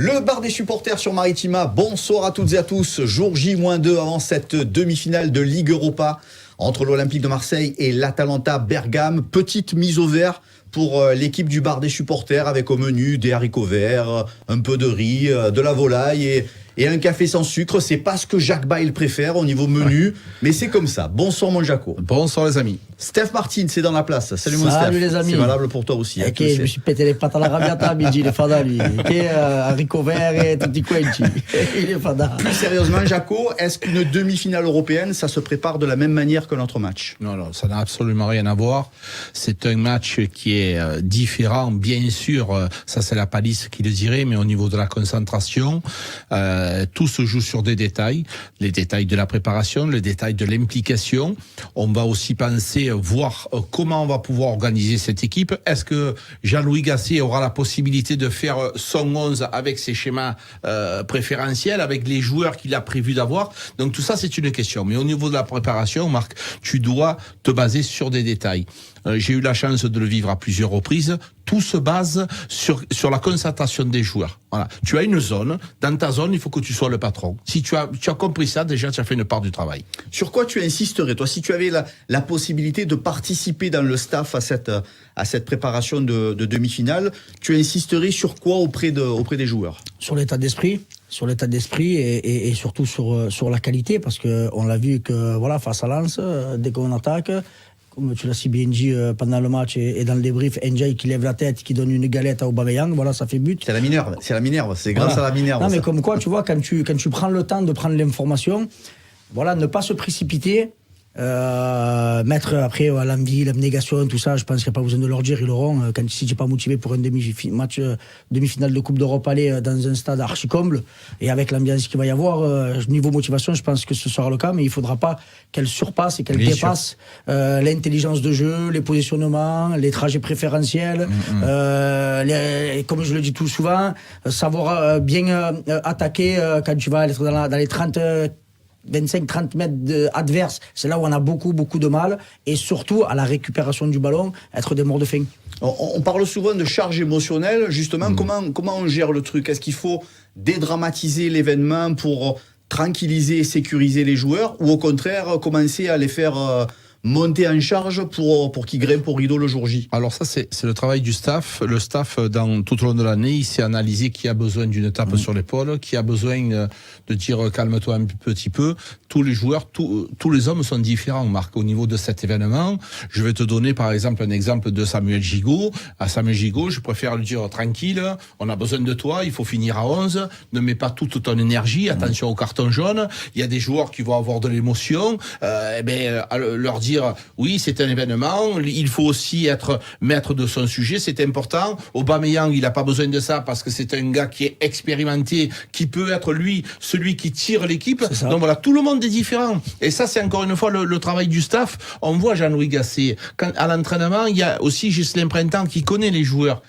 Le bar des supporters sur Maritima, bonsoir à toutes et à tous. Jour J-2 avant cette demi-finale de Ligue Europa entre l'Olympique de Marseille et l'Atalanta Bergame. Petite mise au vert pour l'équipe du bar des supporters avec au menu des haricots verts, un peu de riz, de la volaille et un café sans sucre. C'est pas ce que Jacques Bail préfère au niveau menu, mais c'est comme ça. Bonsoir mon Jaco. Bonsoir les amis. Steph Martin, c'est dans la place. Salut mon Steph. Salut les amis. C'est valable pour toi aussi. Ok, je me suis pété les pattes à la rabiata, Midi, il est fada lui. Ok, haricots verts et tutti quanti. Il est fada. Plus sérieusement, Jaco, est-ce qu'une demi-finale européenne, ça se prépare de la même manière que notre match? Non, ça n'a absolument rien à voir. C'est un match qui est différent, bien sûr. Ça, c'est la palisse qui le dirait, mais au niveau de la concentration, tout se joue sur des détails. Les détails de la préparation, les détails de l'implication. On va aussi penser, voir comment on va pouvoir organiser cette équipe. Est-ce que Jean-Louis Gasset aura la possibilité de faire son 11 avec ses schémas préférentiels, avec les joueurs qu'il a prévu d'avoir? Donc tout ça, c'est une question. Mais au niveau de la préparation, Marc, tu dois te baser sur des détails. J'ai eu la chance de le vivre à plusieurs reprises. Tout se base sur la concentration des joueurs. Voilà. Tu as une zone. Dans ta zone, il faut que tu sois le patron. Si tu as compris ça, déjà, tu as fait une part du travail. Sur quoi tu insisterais, toi, si tu avais la possibilité de participer dans le staff à cette préparation de demi-finale, tu insisterais sur quoi auprès des joueurs? Sur l'état d'esprit. Sur l'état d'esprit et surtout sur la qualité, parce que on l'a vu que voilà, face à Lens, dès qu'on attaque, comme tu l'as si bien dit pendant le match et dans le débrief, Ndiaye qui lève la tête, qui donne une galette à Aubameyang, voilà, ça fait but. C'est la Minerve, c'est grâce à la Minerve. Non, mais ça. comme quoi, tu vois, quand tu prends le temps de prendre l'information, voilà, ne pas se précipiter. Mettre après l'envie, l'abnégation, tout ça, je pense qu'il n'y a pas besoin de leur dire, ils l'auront. Si tu n'es pas motivé pour un demi-finale de Coupe d'Europe, aller dans un stade archi comble et avec l'ambiance qu'il va y avoir, niveau motivation, je pense que ce sera le cas, mais il ne faudra pas qu'elle surpasse et qu'elle dépasse l'intelligence de jeu, les positionnements, les trajets préférentiels, comme je le dis tout souvent, savoir bien attaquer quand tu vas être dans les 25-30 mètres adverses, c'est là où on a beaucoup de mal, et surtout à la récupération du ballon, être des morts de faim. On parle souvent de charge émotionnelle, justement, comment on gère le truc? Est-ce qu'il faut dédramatiser l'événement pour tranquilliser et sécuriser les joueurs, ou au contraire commencer à les faire monter en charge pour qu'ils grimpent au rideau le jour J? Alors ça, c'est le travail du staff. Le staff, tout au long de l'année, il s'est analysé qui a besoin d'une tape sur l'épaule, qui a besoin de dire calme-toi un petit peu. Tous les joueurs, tous les hommes sont différents, Marc, au niveau de cet événement. Je vais te donner par exemple un exemple de Samuel Gigot. À Samuel Gigot, je préfère le dire tranquille, on a besoin de toi, il faut finir à 11, ne mets pas toute ton énergie, attention au carton jaune. Il y a des joueurs qui vont avoir de l'émotion, leur dire oui, c'est un événement, il faut aussi être maître de son sujet, c'est important. Aubameyang, il n'a pas besoin de ça parce que c'est un gars qui est expérimenté, qui peut être lui, celui qui tire l'équipe. Donc voilà, tout le monde est différent. Et ça, c'est encore une fois le travail du staff. On voit Jean-Louis Gasset. À l'entraînement, il y a aussi Ghislain Printemps qui connaît les joueurs.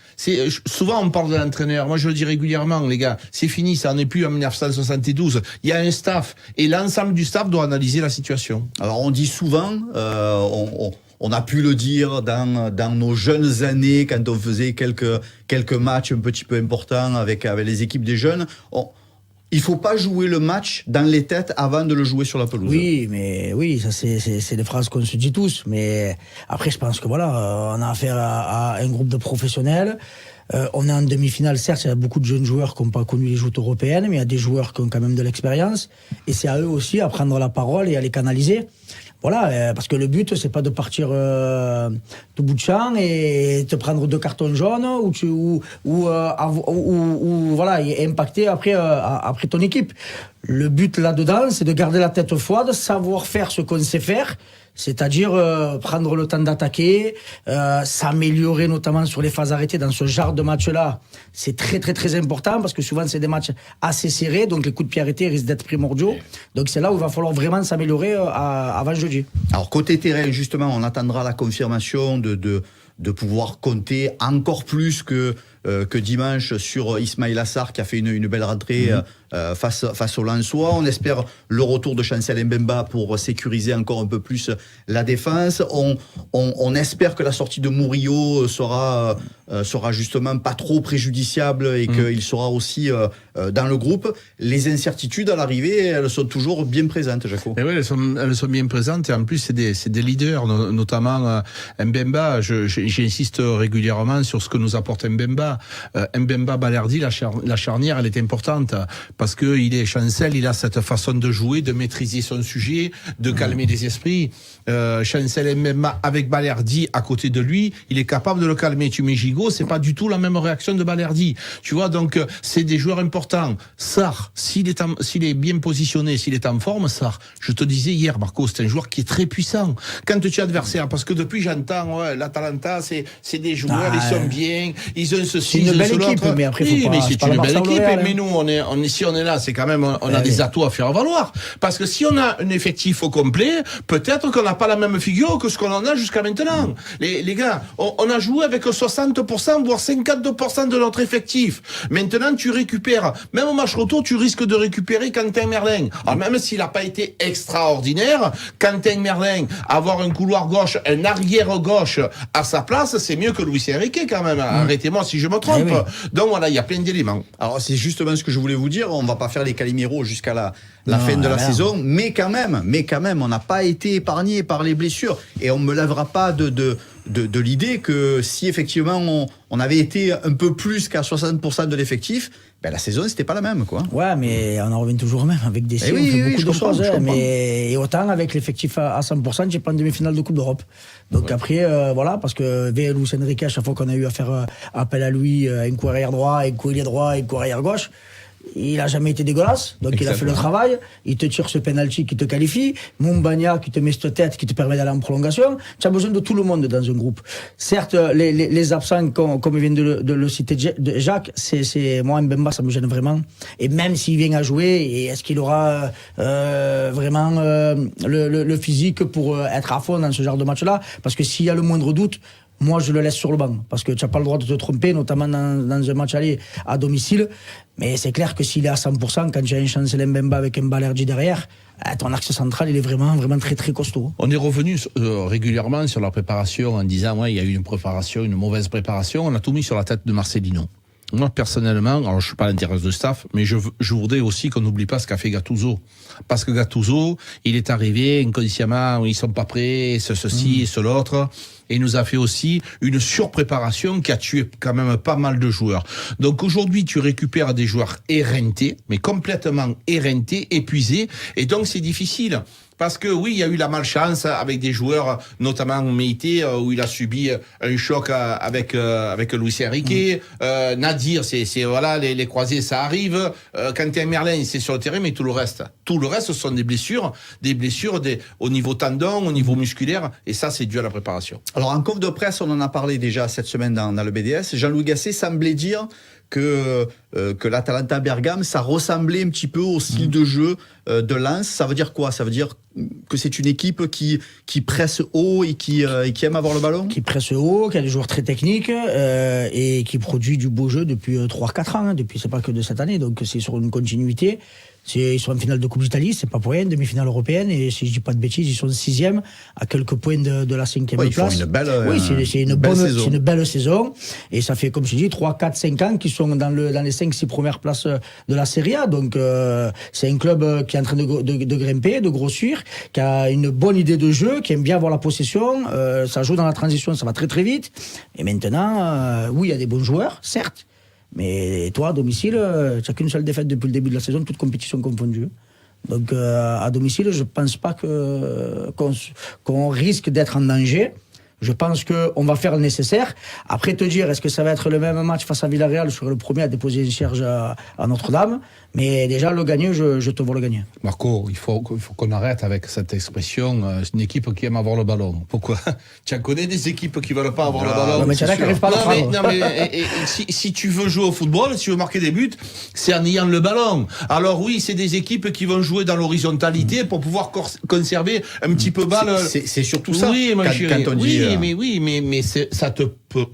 Souvent, on parle de l'entraîneur. Moi, je le dis régulièrement, les gars, c'est fini, ça n'est plus en 1972. Il y a un staff. Et l'ensemble du staff doit analyser la situation. Alors, on dit souvent, on a pu le dire dans nos jeunes années, quand on faisait quelques matchs un petit peu importants avec les équipes des jeunes. Il ne faut pas jouer le match dans les têtes avant de le jouer sur la pelouse. Oui, ça c'est des phrases qu'on se dit tous. Mais après, je pense que voilà, on a affaire à un groupe de professionnels. On est en demi-finale, certes, il y a beaucoup de jeunes joueurs qui n'ont pas connu les joutes européennes, mais il y a des joueurs qui ont quand même de l'expérience. Et c'est à eux aussi à prendre la parole et à les canaliser. Voilà, parce que le but, c'est pas de partir de bout de champ et te prendre 2 cartons jaunes ou voilà, et impacter après ton équipe. Le but là-dedans, c'est de garder la tête froide, savoir faire ce qu'on sait faire, c'est-à-dire prendre le temps d'attaquer, s'améliorer notamment sur les phases arrêtées dans ce genre de match-là. C'est très important parce que souvent c'est des matchs assez serrés, donc les coups de pied arrêtés risquent d'être primordiaux. Donc c'est là où il va falloir vraiment s'améliorer avant jeudi. Alors côté terrain, justement, on attendra la confirmation de pouvoir compter encore plus que que dimanche sur Ismail Assar qui a fait une belle rentrée face au Lensois. On espère le retour de Chancel Mbemba pour sécuriser encore un peu plus la défense. On espère que la sortie de Murillo sera justement pas trop préjudiciable et qu'il sera aussi dans le groupe. Les incertitudes à l'arrivée, elles sont toujours bien présentes, Jaco. Et oui, elles sont bien présentes et en plus c'est des leaders, notamment Mbemba. J'insiste régulièrement sur ce que nous apporte Mbemba. Mbemba Balerdi, la charnière, elle est importante parce que Chancel, il a cette façon de jouer, de maîtriser son sujet, de calmer les esprits. Chancel Mbemba avec Balerdi à côté de lui, il est capable de le calmer. Tu mets Gigot, c'est pas du tout la même réaction de Balerdi. Tu vois, donc c'est des joueurs importants. Sarr, s'il est bien positionné, s'il est en forme, Sarr, je te disais hier, Marco, c'est un joueur qui est très puissant. Quand tu es adversaire, parce que depuis j'entends, l'Atalanta, c'est des joueurs, ils sont bien, ils ont ceci, ils ont cela. C'est une belle équipe, mais après, oui, mais c'est une belle équipe. Mais nous, si on est là, c'est quand même, on a des atouts à faire valoir. Parce que si on a un effectif au complet, peut-être qu'on n'a pas la même figure que ce qu'on en a jusqu'à maintenant. Les gars, on a joué avec 60%, voire 52% de notre effectif. Maintenant, tu récupères, même au match retour, tu risques de récupérer Quentin Merlin. Alors, même s'il n'a pas été extraordinaire, Quentin Merlin, avoir un couloir gauche, un arrière gauche à sa place, c'est mieux que Luis Enrique quand même. Arrêtez-moi si je me trompe. Oui. Donc voilà, il y a plein d'éléments. Alors, c'est justement ce que je voulais vous dire. On va pas faire les Calimero jusqu'à la fin de la saison, mais quand même, on n'a pas été épargné par les blessures et on me lèvera pas de l'idée que si effectivement on avait été un peu plus qu'à 60% de l'effectif, ben la saison c'était pas la même, quoi. Ouais, mais on en revient toujours au même avec des on fait beaucoup de choses, mais et autant avec l'effectif à 100%, j'ai pas en demi-finale de Coupe d'Europe. Donc après voilà, parce que Luis Enrique, à chaque fois qu'on a eu à faire appel à lui, un coup arrière droit, un coup ailier droit, un coup arrière gauche, il a jamais été dégueulasse, donc il a fait le travail, il te tire ce penalty qui te qualifie, Moumbagna qui te met cette tête qui te permet d'aller en prolongation. Tu as besoin de tout le monde dans un groupe. Certes, les absents, comme vient de le citer Jacques, moi Mbemba ça me gêne vraiment. Et même s'il vient à jouer, et est-ce qu'il aura vraiment le physique pour être à fond dans ce genre de match-là? Parce que s'il y a le moindre doute, moi, je le laisse sur le banc, parce que tu n'as pas le droit de te tromper, notamment dans un match aller à domicile. Mais c'est clair que s'il est à 100%, quand tu as un Chancel Mbemba avec un Balerdi derrière, ton axe central, il est vraiment, vraiment très, très costaud. On est revenu régulièrement sur la préparation en disant, ouais, il y a eu une préparation, une mauvaise préparation. On a tout mis sur la tête de Marcelino. Moi, personnellement, alors je suis pas à l'intérêt de staff, mais je voudrais aussi qu'on n'oublie pas ce qu'a fait Gattuso. Parce que Gattuso, il est arrivé inconsciemment, ils sont pas prêts, ceci et ce l'autre. Et il nous a fait aussi une surpréparation qui a tué quand même pas mal de joueurs. Donc aujourd'hui, tu récupères des joueurs éreintés, mais complètement éreintés, épuisés. Et donc c'est difficile. Parce que oui, il y a eu la malchance avec des joueurs, notamment Meïté, où il a subi un choc avec Luis Enrique. Nadir, c'est voilà, les croisés, ça arrive. Quentin Merlin, c'est sur le terrain, mais tout le reste, ce sont des blessures au niveau tendon, au niveau musculaire, et ça, c'est dû à la préparation. Alors en conf de presse, on en a parlé déjà cette semaine dans le BDS. Jean-Louis Gasset semblait dire que l'Atalanta Bergame, ça ressemblait un petit peu au style de jeu de Lens. Ça veut dire quoi? Ça veut dire que c'est une équipe qui presse haut et qui aime avoir le ballon? Qui presse haut, qui a des joueurs très techniques et qui produit du beau jeu depuis 3-4 ans. Depuis, c'est pas que de cette année, donc c'est sur une continuité. Ils sont en finale de Coupe d'Italie, c'est pas pour rien, demi-finale européenne, et si je dis pas de bêtises, ils sont 6e, à quelques points de la 5e place. Ils font une belle, c'est une belle saison, et ça fait, comme je dis, 3, 4, 5 ans qu'ils sont dans les 5-6 premières places de la Serie A, donc c'est un club qui est en train de grimper, de grossir, qui a une bonne idée de jeu, qui aime bien avoir la possession, ça joue dans la transition, ça va très très vite, et maintenant, oui, il y a des bons joueurs, certes, mais toi, à domicile, tu n'as qu'une seule défaite depuis le début de la saison, toute compétition confondue. Donc, à domicile, je ne pense pas qu'on risque d'être en danger. Je pense qu'on va faire le nécessaire. Après, te dire, est-ce que ça va être le même match face à Villarreal? Je serai le premier à déposer une charge à Notre-Dame. Mais déjà, le gagner, je te vois le gagner. Marco, il faut qu'on arrête avec cette expression. C'est une équipe qui aime avoir le ballon. Pourquoi? Tu en connais des équipes qui ne veulent pas avoir le ballon? Non, mais tu n'arrives pas à le prendre. Non, mais si tu veux jouer au football, si tu veux marquer des buts, c'est en ayant le ballon. Alors oui, c'est des équipes qui vont jouer dans l'horizontalité pour pouvoir conserver un petit peu balle. C'est surtout ça. Oui, quand on dit... mais ça te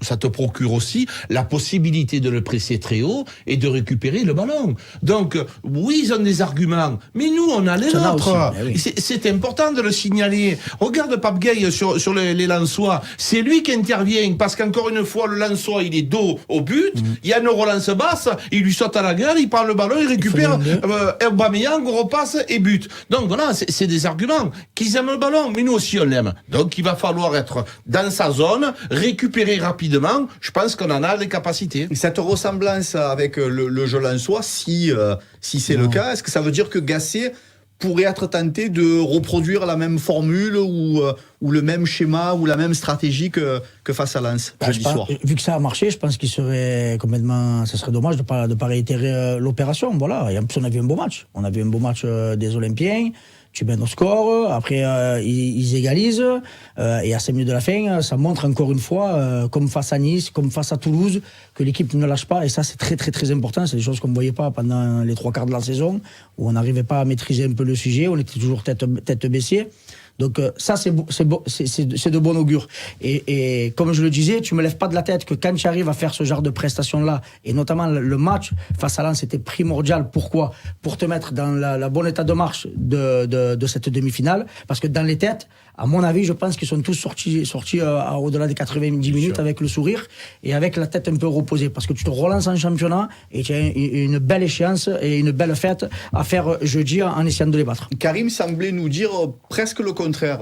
ça te procure aussi la possibilité de le presser très haut et de récupérer le ballon. Donc, oui, ils ont des arguments, mais nous, on a les nôtres. C'est important de le signaler. Regarde Pape Gueye sur les Lensois. C'est lui qui intervient, parce qu'encore une fois, le Lensois, il est dos au but, il y a une relance basse, il lui saute à la gueule, il prend le ballon, il récupère Aubameyang, repasse et but. Donc voilà, c'est des arguments. Qu'ils aiment le ballon, mais nous aussi on l'aime. Donc il va falloir être dans sa zone, récupérer rapidement. Je pense qu'on en a les capacités. Cette ressemblance avec le jeu lensois, si c'est le cas, est-ce que ça veut dire que Gasset pourrait être tenté de reproduire la même formule ou le même schéma ou la même stratégie que face à Lens jeudi soir? Vu que ça a marché, je pense qu'il serait complètement, ça serait dommage de pas réitérer l'opération. Voilà. Et en plus, on a vu un beau match. On a vu un beau match des Olympiens. Tu mènes au score, après ils égalisent, et à 5 minutes de la fin, ça montre encore une fois, comme face à Nice, comme face à Toulouse, que l'équipe ne lâche pas, et ça c'est très très très important, c'est des choses qu'on ne voyait pas pendant les 3 quarts de la saison, où on n'arrivait pas à maîtriser un peu le sujet, on était toujours tête baissée. Donc ça, c'est de bon augure. Et comme je le disais, tu me lèves pas de la tête que quand tu arrives à faire ce genre de prestations-là, et notamment le match face à Lens, c'était primordial. Pourquoi? Pour te mettre dans la bon état de marche de cette demi-finale. Parce que dans les têtes, à mon avis, je pense qu'ils sont tous sortis au-delà des 90 minutes avec le sourire et avec la tête un peu reposée. Parce que tu te relances en championnat et tu as une belle échéance et une belle fête à faire jeudi en essayant de les battre. Karim semblait nous dire presque le contraire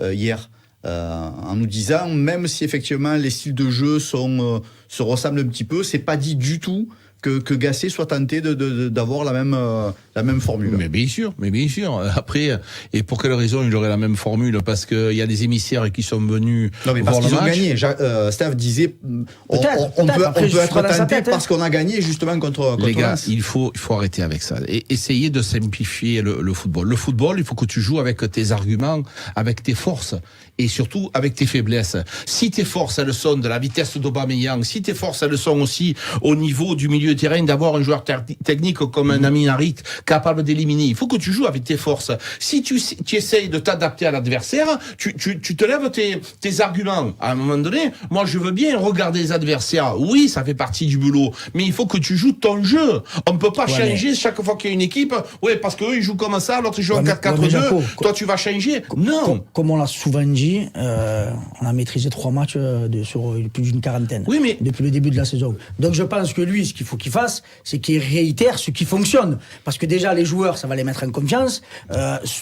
hier, en nous disant, même si effectivement les styles de jeu se ressemblent un petit peu, c'est pas dit du tout que Gasset soit tenté d'avoir la même formule. Mais bien sûr. Après, et pour quelle raison il aurait la même formule? Parce qu'il y a des émissaires qui sont venus voir le match. Parce qu'ils ont gagné. Steph disait, on peut être tenté parce qu'on a gagné justement contre les gars, Lens. il faut arrêter avec ça. Et essayer de simplifier le football. Le football, il faut que tu joues avec tes arguments, avec tes forces et surtout avec tes faiblesses. Si tes forces, elles sont de la vitesse d'Aubameyang, si tes forces, elles sont aussi au niveau du milieu de terrain, d'avoir un joueur technique comme un Amin Harit capable d'éliminer. Il faut que tu joues avec tes forces. Si tu essayes de t'adapter à l'adversaire, tu te lèves tes arguments. À un moment donné, moi je veux bien regarder les adversaires. Oui, ça fait partie du boulot. Mais il faut que tu joues ton jeu. On ne peut pas changer chaque fois qu'il y a une équipe. Ouais, parce qu'eux ils jouent comme ça, l'autre ils joue en 4-4-2. Toi tu vas changer. Non. Comme on l'a souvent dit, on a maîtrisé 3 matchs sur plus d'une quarantaine. Oui, mais depuis le début de la saison. Donc je pense que lui, ce qu'il faut qu'il fasse, c'est qu'il réitère ce qui fonctionne. Parce que déjà, les joueurs, ça va les mettre en confiance,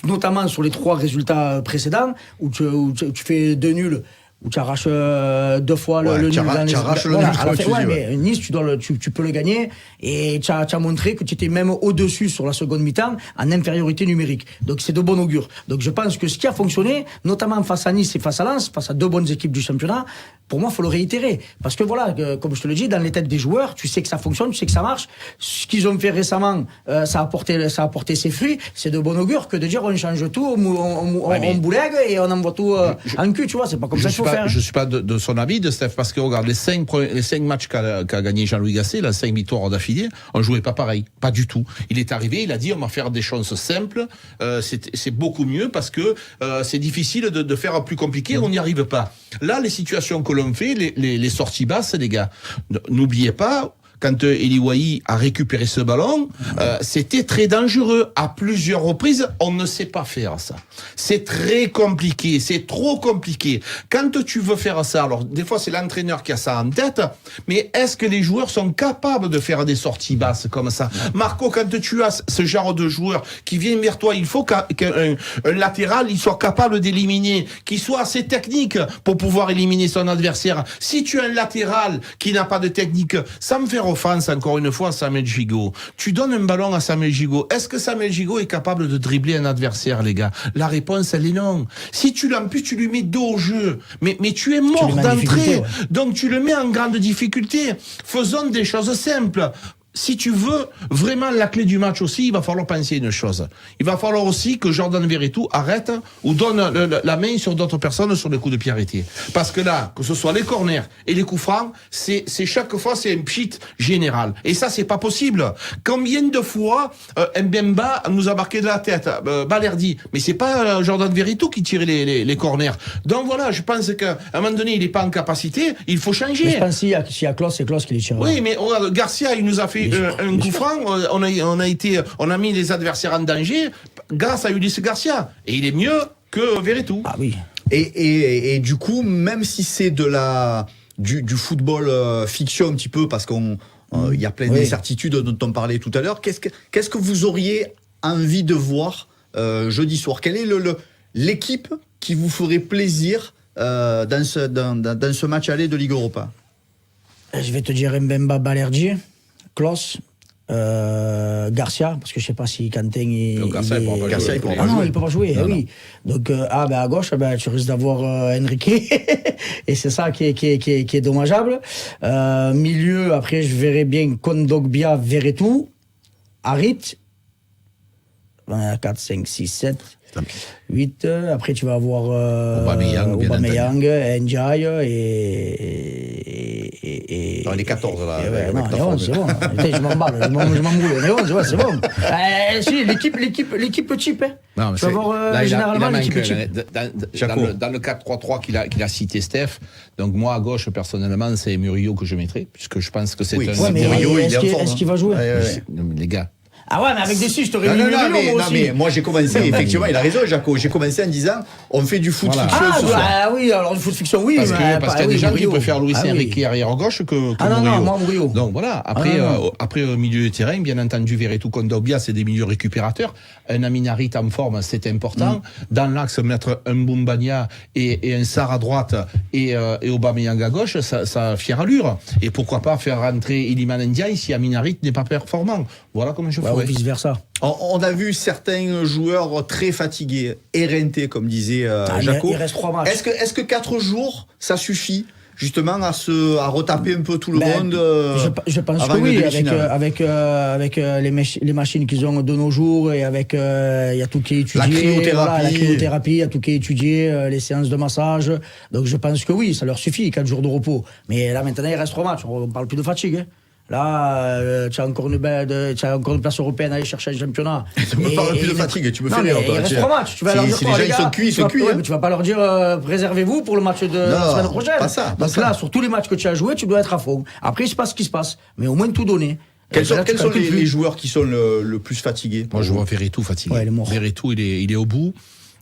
notamment sur les 3 résultats précédents, où tu fais 2 nuls, où tu arraches 2 fois le nul. Tu arraches le nul, mais Nice, tu peux le gagner, et tu as montré que tu étais même au-dessus sur la seconde mi-temps, en infériorité numérique. Donc c'est de bon augure. Donc je pense que ce qui a fonctionné, notamment face à Nice et face à Lens, face à 2 bonnes équipes du championnat, pour moi, il faut le réitérer. Parce que voilà, comme je te le dis, dans les têtes des joueurs, tu sais que ça fonctionne, tu sais que ça marche. Ce qu'ils ont fait récemment, ça a apporté ses fruits. C'est de bon augure que de dire on change tout, on boulègue et on envoie tout en cul, tu vois. C'est pas comme ça qu'il faut faire. Je suis pas de son avis, de Steph, parce que regarde, les 5 matchs qu'a gagné Jean-Louis Gasset, là, 5 victoires d'affilée, on jouait pas pareil. Pas du tout. Il est arrivé, il a dit on va faire des choses simples. C'est beaucoup mieux parce que c'est difficile de faire plus compliqué, on n'y arrive pas. Là, les situations que l'on fait, les sorties basses, les gars, n'oubliez pas, quand Eli Wahi a récupéré ce ballon, c'était très dangereux. À plusieurs reprises, on ne sait pas faire ça. C'est très compliqué, c'est trop compliqué. Quand tu veux faire ça, alors des fois c'est l'entraîneur qui a ça en tête, mais est-ce que les joueurs sont capables de faire des sorties basses comme ça? Marco, quand tu as ce genre de joueur qui vient vers toi, il faut qu'un latéral il soit capable d'éliminer, qu'il soit assez technique pour pouvoir éliminer son adversaire. Si tu as un latéral qui n'a pas de technique, ça me fait offense encore une fois à Samuel Gigot. Tu donnes un ballon à Samuel Gigot. Est-ce que Samuel Gigot est capable de dribbler un adversaire, les gars? La réponse, elle est non. Si en plus tu lui mets dos au jeu, mais tu es mort d'entrée. Ouais. Donc tu le mets en grande difficulté. Faisons des choses simples. si tu veux vraiment la clé du match aussi, il va falloir penser une chose. Il va falloir aussi que Jordan Verretou arrête ou donne la main sur d'autres personnes sur les coups de pied arrêtés. Parce que là, que ce soit les corners et les coups francs, c'est chaque fois c'est un pchit général. Et ça, c'est pas possible. Combien de fois Mbemba nous a marqué de la tête, Balerdi, mais c'est pas Jordan Verretou qui tire les corners. Donc voilà, je pense qu'à un moment donné, il est pas en capacité, il faut changer. Mais je pense s'il y a Klaus, c'est Klaus qui les tire. Oui, mais regarde, Garcia, il nous a fait un coup franc, on a mis les adversaires en danger grâce à Ulysse Garcia. Et il est mieux que Verretou. Ah oui. Et du coup, même si c'est du football fiction un petit peu, parce qu'il y a plein d'incertitudes dont on parlait tout à l'heure, qu'est-ce que vous auriez envie de voir jeudi soir? Quelle est l'équipe qui vous ferait plaisir dans ce match aller de Ligue Europa? Je vais te dire Mbemba, Balerdi, Klaus, Garcia, parce que je sais pas si Quentin Garcia, il pourra pas jouer. Non, il peut pas jouer, oui. Donc à gauche, tu risques d'avoir Enrique et c'est ça qui est dommageable. Milieu, après je verrai bien Kondogbia, Verretou, Harit, 4, 5, 6, 7, 8. Après tu vas avoir Aubameyang, Ndiaye et non, les 14 là. Non, les 11, c'est bon. Je m'emballe, je m'embrouille. Les 11, ouais, c'est bon. Si, l'équipe type, hein. Non, tu vas voir généralement l'équipe type. Dans le 4-3-3 qu'il a cité Steph, donc moi à gauche personnellement c'est Murillo que je mettrais, puisque je pense que c'est un... Ouais, mais Murillo, est-ce qu'il va jouer? Non, mais les gars. Ah ouais, mais avec des six, je t'aurais mis Murillo, moi aussi. Mais moi j'ai commencé, effectivement, il a raison, Jaco. J'ai commencé en disant, on fait du foot fiction ce soir. Ah oui, alors du foot fiction, oui. Parce qu'il y a des gens qui préfèrent Luis Enrique arrière-gauche que Murillo. Non, moi Murillo. Donc voilà, après au milieu de terrain, bien entendu, Verretou, Kondogbia, c'est des milieux récupérateurs. Un Aminarit en forme, c'est important. Dans l'axe, mettre un Mbumbania et un Sarr à droite et Aubameyang à gauche, ça a fière allure. Et pourquoi pas faire rentrer Iliman Ndiaye si Aminarit n'est pas performant. Voilà comment je ferais. Ou vice-versa. On a vu certains joueurs très fatigués, éreintés, comme disait Jaco. Il reste 3 matchs. Est-ce que 4 jours, ça suffit justement à retaper un peu tout le monde je pense que oui, avec les machines qu'ils ont de nos jours et avec il y a tout qui est étudié, la cryothérapie, il y a tout qui est étudié, les séances de massage. Donc je pense que oui, ça leur suffit 4 jours de repos. Mais là maintenant il reste 3 matchs, on parle plus de fatigue. Hein. Là, tu as encore une place européenne à aller chercher un championnat. Tu me parles plus de fatigue, tu me fais rire. Il reste 3 matchs. Tu vas leur dire, si les gens ils sont cuits, ils sont cuits. Mais tu vas pas leur dire préservez-vous pour le match de la semaine prochaine. Pas ça. Donc là, sur tous les matchs que tu as joués, tu dois être à fond. Après, il se passe ce qui se passe, mais au moins tout donner. Quels sont les joueurs qui sont le plus fatigués? Moi, je vois Verretou fatigué. Ouais, Verretou, il est au bout.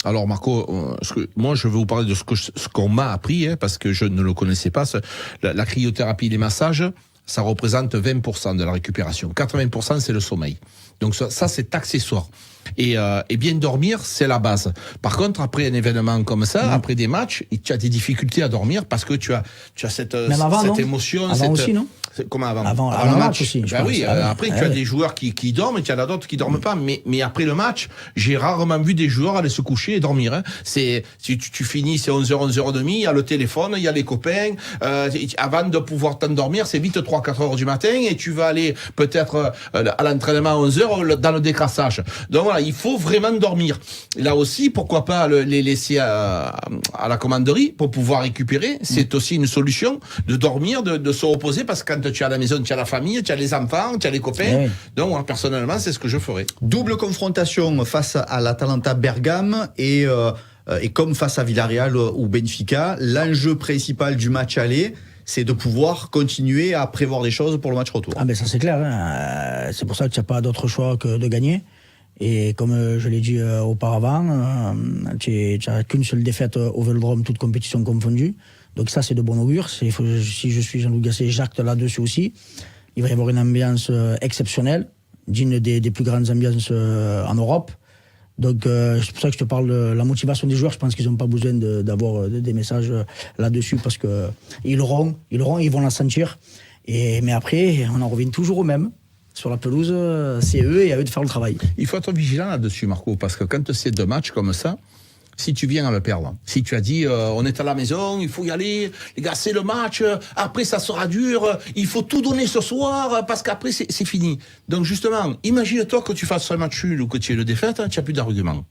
Alors Marco, moi je vais vous parler de ce qu'on m'a appris, parce que je ne le connaissais pas. La cryothérapie, les massages, ça représente 20% de la récupération. 80% c'est le sommeil. Donc ça c'est accessoire. Et bien dormir, c'est la base. Par contre, après un événement comme ça, après des matchs, tu as des difficultés à dormir parce que tu as cette émotion. Avant aussi, non? Comment avant? Avant le match aussi. Ben oui, après tu as des joueurs qui dorment et tu en as d'autres qui dorment pas. Mais après le match, j'ai rarement vu des joueurs aller se coucher et dormir. Hein. Si tu finis, c'est 11h, 11h30, il y a le téléphone, il y a les copains. Avant de pouvoir t'endormir, c'est vite 3-4 heures du matin et tu vas aller peut-être à l'entraînement à 11h dans le décrassage. Donc voilà, il faut vraiment dormir. Là aussi, pourquoi pas les laisser à la commanderie pour pouvoir récupérer. C'est aussi une solution de dormir, de se reposer parce que quand tu es à la maison, tu as la famille, tu as les enfants, tu as les copains. Donc moi, personnellement, c'est ce que je ferais. Double confrontation face à l'Atalanta Bergame et comme face à Villarreal ou Benfica, l'enjeu principal du match aller, c'est de pouvoir continuer à prévoir des choses pour le match retour. Ah ben ça c'est clair, hein. C'est pour ça que tu n'as pas d'autre choix que de gagner. Et comme je l'ai dit auparavant, tu n'as qu'une seule défaite au Vélodrome, toute compétition confondue. Donc ça c'est de bon augure. Si je suis Jean-Louis Gasset, j'acte là-dessus aussi. Il va y avoir une ambiance exceptionnelle, digne des plus grandes ambiances en Europe. Donc c'est pour ça que je te parle de la motivation des joueurs. Je pense qu'ils n'ont pas besoin d'avoir des messages là-dessus parce que ils l'auront, ils vont la sentir. Mais après, on en revient toujours au même. Sur la pelouse, c'est eux et à eux de faire le travail. Il faut être vigilant là-dessus, Marco, parce que quand c'est 2 matchs comme ça, si tu viens à le perdre. Si tu as dit, on est à la maison, il faut y aller, les gars, c'est le match, après ça sera dur, il faut tout donner ce soir, parce qu'après c'est fini. Donc justement, imagine-toi que tu fasses un match nul ou que tu aies le défaite, tu n'as plus d'arguments.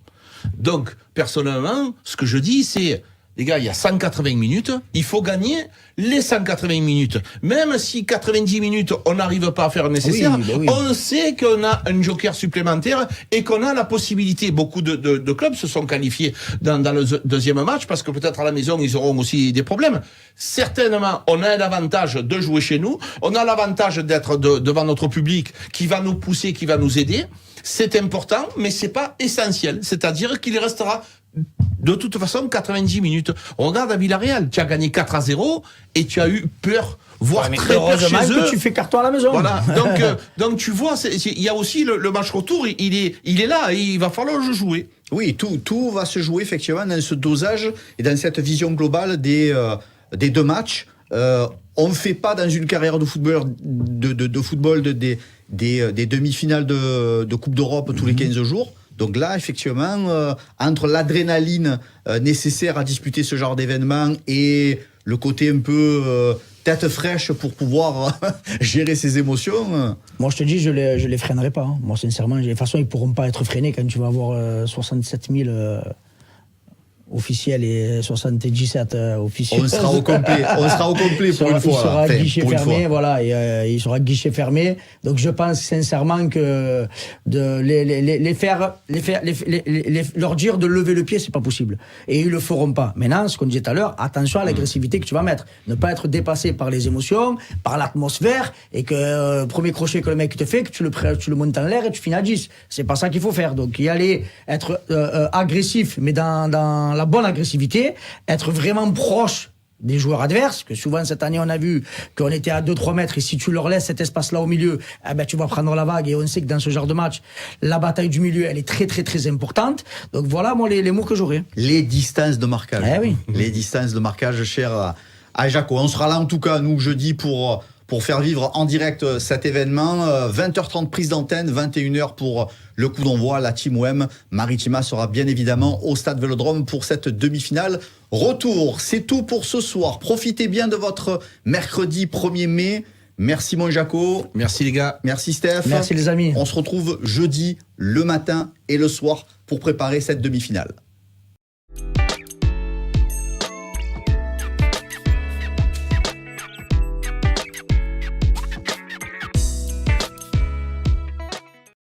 Donc, personnellement, ce que je dis, c'est, les gars, il y a 180 minutes, il faut gagner les 180 minutes. Même si 90 minutes, on n'arrive pas à faire le nécessaire, oui. on sait qu'on a un joker supplémentaire et qu'on a la possibilité. Beaucoup de clubs se sont qualifiés dans le deuxième match parce que peut-être à la maison, ils auront aussi des problèmes. Certainement, on a l'avantage de jouer chez nous, on a l'avantage d'être devant notre public qui va nous pousser, qui va nous aider. C'est important, mais c'est pas essentiel. C'est-à-dire qu'il restera de toute façon 90 minutes. On regarde à Villarreal, tu as gagné 4-0 et tu as eu peur, voire très peur chez eux. Que tu fais carton à la maison. Voilà. Donc tu vois, il y a aussi le match retour, il est là et il va falloir le jouer. Oui, tout va se jouer effectivement dans ce dosage et dans cette vision globale des deux matchs. On ne fait pas dans une carrière de footballeur de football des demi-finales de Coupe d'Europe tous les 15 jours. Donc là, effectivement, entre l'adrénaline nécessaire à disputer ce genre d'événement et le côté un peu tête fraîche pour pouvoir gérer ses émotions. Moi, je te dis, je les freinerai pas. Hein. Moi, sincèrement, de toute façon, ils pourront pas être freinés quand tu vas avoir 67 000 officiels et 77 officiels. On sera au complet pour une fois. Il sera guichet fermé, fois. voilà, et, il sera guichet fermé. Donc je pense sincèrement que leur dire de lever le pied, c'est pas possible. Et ils le feront pas. Maintenant, ce qu'on disait tout à l'heure, attention à l'agressivité que tu vas mettre. Ne pas être dépassé par les émotions, par l'atmosphère, et que premier crochet que le mec te fait, que tu le montes en l'air et tu finis à 10. C'est pas ça qu'il faut faire. Donc y aller, être agressif, mais dans la bonne agressivité, être vraiment proche des joueurs adverses, que souvent cette année on a vu qu'on était à 2-3 mètres et si tu leur laisses cet espace-là au milieu, eh ben, tu vas prendre la vague et on sait que dans ce genre de match, la bataille du milieu elle est très très très importante. Donc voilà moi les mots que j'aurais. Les distances de marquage. Eh oui. Les distances de marquage chères à Jaco. On sera là en tout cas nous jeudi pour faire vivre en direct cet événement. 20h30 prise d'antenne, 21h pour le coup d'envoi. La Team OM Maritima sera bien évidemment au Stade Vélodrome pour cette demi-finale. Retour, c'est tout pour ce soir. Profitez bien de votre mercredi 1er mai. Merci mon Jaco. Merci les gars. Merci Steph. Merci les amis. On se retrouve jeudi, le matin et le soir pour préparer cette demi-finale.